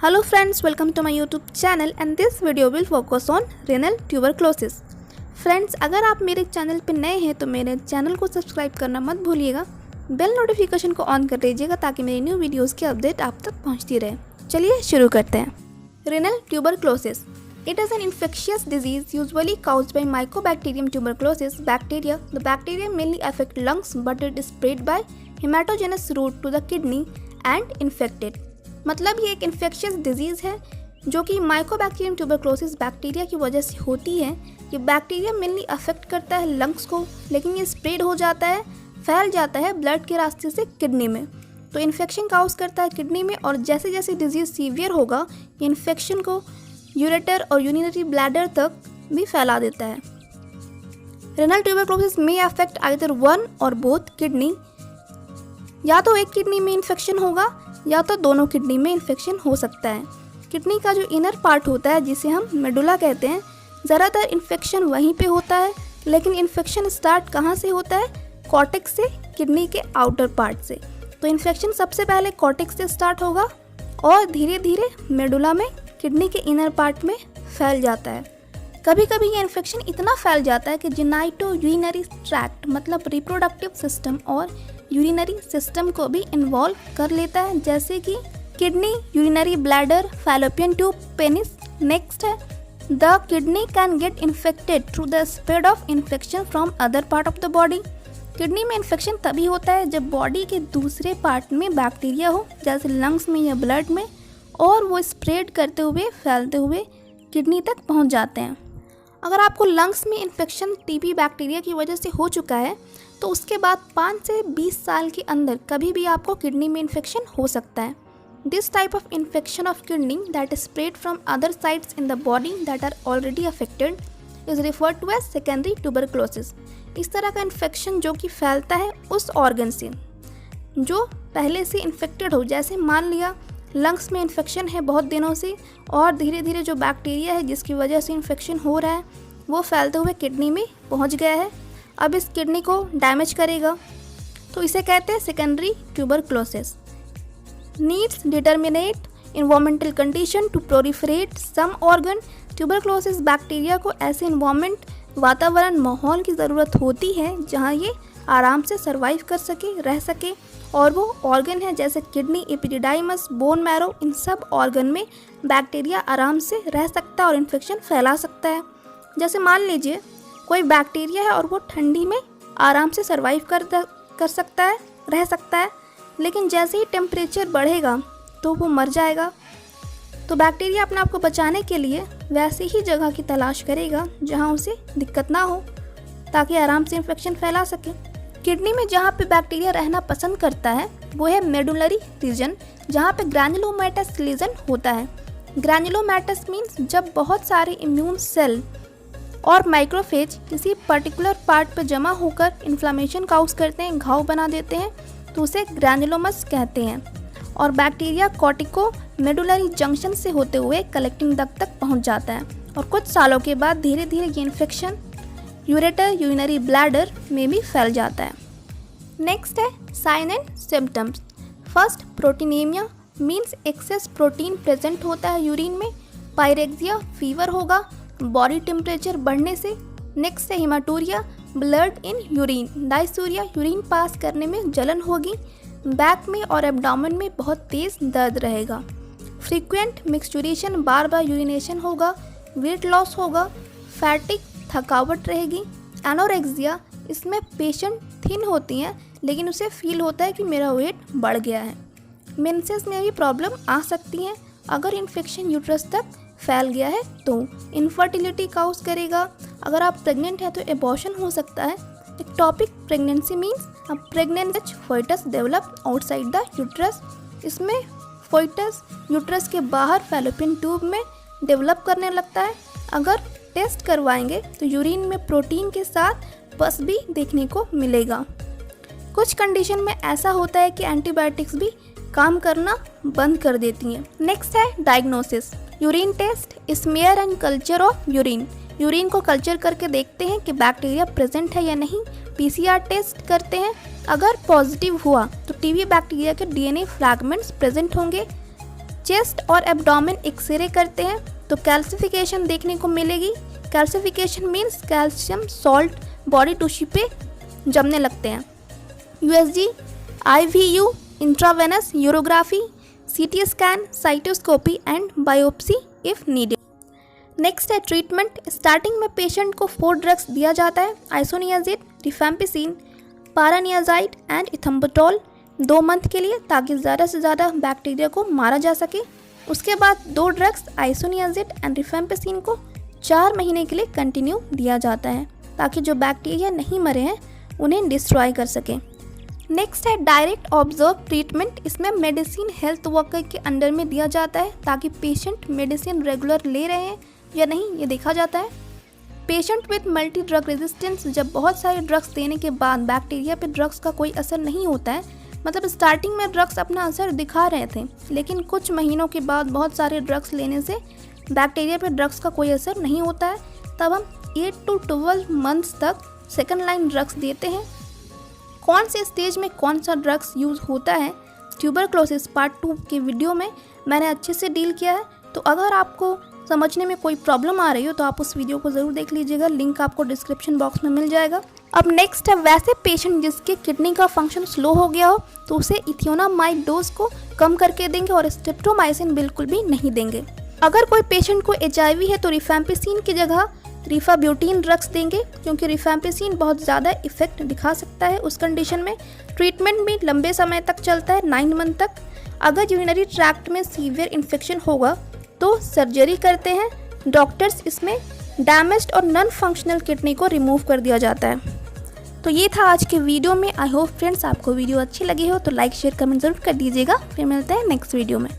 Hello friends, welcome to my YouTube channel and this video will focus on renal tuberculosis. Friends, अगर आप मेरे channel पर नए हैं तो मेरे चैनल को सब्सक्राइब करना मत भूलिएगा। बेल नोटिफिकेशन को ऑन कर लीजिएगा ताकि मेरी न्यू वीडियोस की अपडेट आप तक पहुंचती रहे। चलिए शुरू करते हैं। Renal tuberculosis. It is an infectious disease usually caused by Mycobacterium tuberculosis bacteria. The bacteria mainly affect lungs but it is spread by hematogenous route to the kidney and infected. मतलब ये एक इन्फेक्शियस डिजीज़ है जो कि Mycobacterium tuberculosis bacteria की वजह से होती है। ये बैक्टीरिया मेनली अफेक्ट करता है लंग्स को, लेकिन ये स्प्रेड हो जाता है, फैल जाता है ब्लड के रास्ते से किडनी में। तो इन्फेक्शन काउज करता है किडनी में और जैसे जैसे डिजीज़ सीवियर होगा ये इन्फेक्शन को यूरेटर और यूरिनरी ब्लैडर तक भी फैला देता है। रेनल ट्यूबरक्लोसिस में अफेक्ट आइदर वन और बोथ किडनी, या तो एक किडनी में इन्फेक्शन होगा या तो दोनों किडनी में इन्फेक्शन हो सकता है। किडनी का जो इनर पार्ट होता है जिसे हम मेडुला कहते हैं, ज़्यादातर इन्फेक्शन वहीं पे होता है, लेकिन इन्फेक्शन स्टार्ट कहाँ से होता है? कॉर्टेक्स से, किडनी के आउटर पार्ट से। तो इन्फेक्शन सबसे पहले कॉर्टेक्स से स्टार्ट होगा और धीरे धीरे मेडुला में किडनी के इनर पार्ट में फैल जाता है। कभी कभी ये इन्फेक्शन इतना फैल जाता है कि जेनाइटो यूरिनरी ट्रैक्ट मतलब रिप्रोडक्टिव सिस्टम और यूरिनरी सिस्टम को भी इन्वॉल्व कर लेता है, जैसे कि kidney, urinary bladder, fallopian tube, penis. Next है the kidney can get infected through the spread of infection from other part of the body. Kidney में इन्फेक्शन तभी होता है जब बॉडी के दूसरे पार्ट में बैक्टीरिया हो, जैसे लंग्स में या ब्लड में, और वो स्प्रेड करते हुए फैलते हुए किडनी तक पहुंच जाते हैं। अगर आपको लंग्स में इन्फेक्शन टीबी बैक्टीरिया की वजह से हो चुका है तो उसके बाद 5 से 20 साल के अंदर कभी भी आपको किडनी में इन्फेक्शन हो सकता है। This type of infection of kidney that is spread from other sites in the body that are already affected is referred to as secondary tuberculosis. इस तरह का इन्फेक्शन जो कि फैलता है उस ऑर्गन से जो पहले से इन्फेक्टेड हो, जैसे मान लिया लंग्स में इन्फेक्शन है बहुत दिनों से और धीरे धीरे जो बैक्टीरिया है जिसकी वजह से इन्फेक्शन हो रहा है वो फैलते हुए किडनी में पहुंच गया है, अब इस किडनी को डैमेज करेगा, तो इसे कहते हैं secondary tuberculosis. Needs determinate environmental condition to proliferate some organ. Tuberculosis bacteria को ऐसे इन्वायरमेंट, वातावरण, माहौल की ज़रूरत होती है जहाँ ये आराम से सर्वाइव कर सके, रह सके, और वो ऑर्गन है जैसे किडनी, एपिडिडाइमस, बोन मैरो, इन सब ऑर्गन में बैक्टीरिया आराम से रह सकता है और इन्फेक्शन फैला सकता है। जैसे मान लीजिए कोई बैक्टीरिया है और वो ठंडी में आराम से सर्वाइव कर सकता है, रह सकता है, लेकिन जैसे ही टेम्परेचर बढ़ेगा तो वो मर जाएगा। तो बैक्टीरिया अपने आप को बचाने के लिए वैसे ही जगह की तलाश करेगा जहाँ उसे दिक्कत ना हो, ताकि आराम से इन्फेक्शन फैला सके। किडनी में जहाँ पे बैक्टीरिया रहना पसंद करता है वो है मेडुलरी रीजन, जहाँ पे ग्रैन्युलोमेटस लीजन होता है। ग्रैन्युलोमेटस मीन्स जब बहुत सारे इम्यून सेल और माइक्रोफेज किसी पर्टिकुलर पार्ट पर जमा होकर इन्फ्लामेशन काउज करते हैं, घाव बना देते हैं, तो उसे ग्रैन्युलोमस कहते हैं। और बैक्टीरिया कॉर्टिको मेडुलरी जंक्शन से होते हुए कलेक्टिंग डक्ट तक पहुंच जाता है और कुछ सालों के बाद धीरे धीरे ये इन्फेक्शन यूरेटर, यूरिनरी ब्लैडर में भी फैल जाता है। नेक्स्ट है sign and symptoms. First, proteinemia means excess protein present होता है यूरिन में। पायरेक्सिया, फीवर होगा बॉडी टेम्परेचर बढ़ने से। नेक्स्ट है hematuria, blood in urine. Dysuria, urine pass करने में जलन होगी। बैक में और एब्डोमेन में बहुत तेज़ दर्द रहेगा। फ्रीक्वेंट मिक्सचुरेशन, बार बार यूरिनेशन होगा। वेट लॉस होगा। फैटिक, थकावट रहेगी। एनोरेक्सिया, इसमें पेशेंट थिन होती हैं लेकिन उसे फील होता है कि मेरा वेट बढ़ गया है। मेंसेस में भी प्रॉब्लम आ सकती हैं अगर इन्फेक्शन यूट्रस तक फैल गया है तो। इनफर्टिलिटी काउज करेगा। अगर आप प्रेग्नेंट हैं तो एबॉर्शन हो सकता है। Ectopic pregnancy means a pregnant foetus develop outside the uterus. इसमें फोइटस यूट्रस के बाहर फैलोपियन ट्यूब में डेवलप करने लगता है। अगर टेस्ट करवाएंगे तो यूरिन में प्रोटीन के साथ पस भी देखने को मिलेगा। कुछ कंडीशन में ऐसा होता है कि एंटीबायोटिक्स भी काम करना बंद कर देती हैं। नेक्स्ट है diagnosis. Urine test, smear and culture of urine. Urine को कल्चर करके देखते हैं कि बैक्टीरिया प्रेजेंट है या नहीं। पीसीआर टेस्ट करते हैं, अगर पॉजिटिव हुआ तो टीबी बैक्टीरिया के डीएनए फ्रैगमेंट्स प्रेजेंट होंगे। चेस्ट और एब्डोमेन एक्सरे करते हैं तो कैल्सिफिकेशन देखने को मिलेगी। Calcification means calcium salt body tissue पे जमने लगते हैं। USG, IVU, intravenous urography, CT scan, cystoscopy and biopsy if needed. Next है ट्रीटमेंट। स्टार्टिंग में पेशेंट को 4 ड्रग्स दिया जाता है, isoniazid, rifampicin, pyrazinamide and ethambutol 2 month के लिए, ताकि ज़्यादा से ज़्यादा बैक्टीरिया को मारा जा सके। उसके बाद 2 ड्रग्स आइसोनियाजिड एंड रिफैम्पिसिन को 4 महीने के लिए कंटिन्यू दिया जाता है, ताकि जो बैक्टीरिया नहीं मरे हैं उन्हें डिस्ट्रॉय कर सकें। नेक्स्ट है डायरेक्ट ऑब्जर्व ट्रीटमेंट। इसमें मेडिसिन हेल्थ वर्कर के अंडर में दिया जाता है, ताकि पेशेंट मेडिसिन रेगुलर ले रहे हैं या नहीं ये देखा जाता है। Patient with multi drug resistance, जब बहुत सारे ड्रग्स देने के बाद बैक्टीरिया पे ड्रग्स का कोई असर नहीं होता है, मतलब स्टार्टिंग में ड्रग्स अपना असर दिखा रहे थे लेकिन कुछ महीनों के बाद बहुत सारे ड्रग्स लेने से बैक्टीरिया पे ड्रग्स का कोई असर नहीं होता है, तब हम 8 to 12 मंथ्स तक सेकंड लाइन ड्रग्स देते हैं। कौन से स्टेज में कौन सा ड्रग्स यूज़ होता है ट्यूबरक्लोसिस पार्ट 2 के वीडियो में मैंने अच्छे से डील किया है, तो अगर आपको समझने में कोई प्रॉब्लम आ रही हो तो आप उस वीडियो को ज़रूर देख लीजिएगा, लिंक आपको डिस्क्रिप्शन बॉक्स में मिल जाएगा। अब नेक्स्ट है वैसे पेशेंट जिसके किडनी का फंक्शन स्लो हो गया हो तो उसे इथियोनामाइड डोज को कम करके देंगे और स्ट्रेप्टोमाइसिन बिल्कुल भी नहीं देंगे। अगर कोई पेशेंट को HIV है तो रिफैम्पिसिन की जगह रिफाब्यूटिन ड्रग्स देंगे, क्योंकि रिफैम्पिसिन बहुत ज़्यादा इफेक्ट दिखा सकता है उस कंडीशन में। ट्रीटमेंट भी लंबे समय तक चलता है, 9 मंथ तक। अगर यूरिनरी ट्रैक्ट में सीवियर इन्फेक्शन होगा तो सर्जरी करते हैं डॉक्टर्स। इसमें डैमेज्ड और नॉन फंक्शनल किडनी को रिमूव कर दिया जाता है। तो ये था आज के वीडियो में। आई होप फ्रेंड्स आपको वीडियो अच्छी लगी हो तो लाइक शेयर कमेंट ज़रूर कर दीजिएगा। फिर मिलते हैं नेक्स्ट वीडियो में।